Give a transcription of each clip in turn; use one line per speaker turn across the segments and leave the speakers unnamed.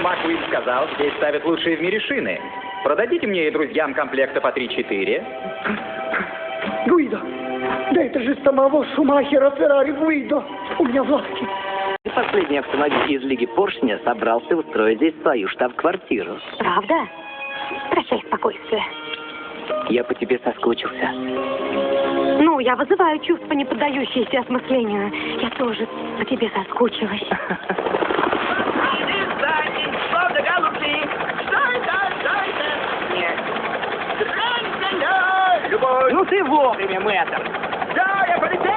Маккуин сказал, здесь ставят лучшие в мире шины. Продадите мне и друзьям комплекта по 3-4.
Гуидо, да это же самого Шумахера Феррари Гуидо. У меня в лавке.
Последний автомобиль из Лиги Поршня собрался устроить здесь свою штаб-квартиру.
Правда? Прощай, спокойствие.
Я по тебе соскучился.
Ну, я вызываю чувства, не поддающиеся осмыслению. Я тоже по тебе соскучилась.
Ну ты вовремя, мэтр.
Да, я полетел!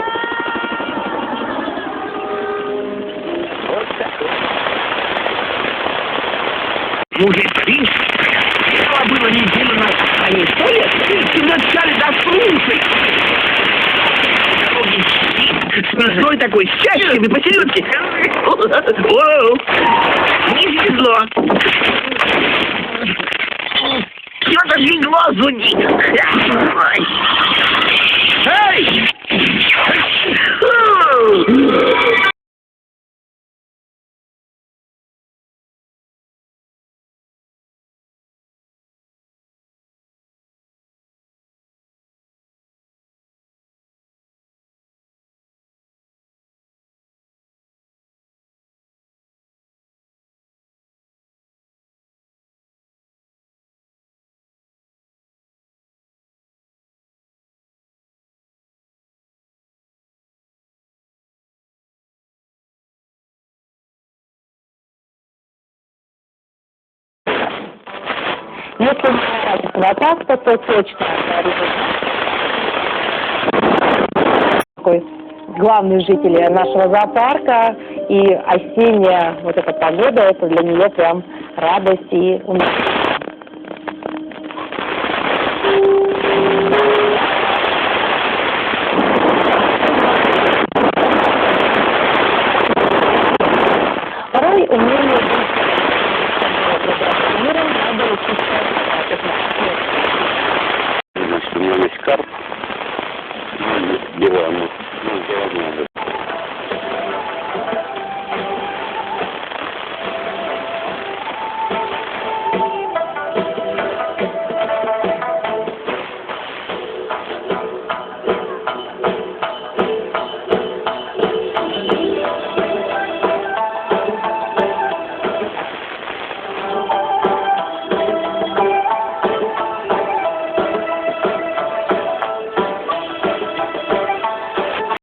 Вот так.
Мужики, дело было не сделано, а не стоит, вначале дослушать. Смешной такой, с чашками посередке. Воу, не свезло. Что-то не глазу не. Эй!
Если не нравится лопатка, то точно такой главный житель нашего зоопарка, и осенняя вот эта погода, это для нее прям радость и умиление.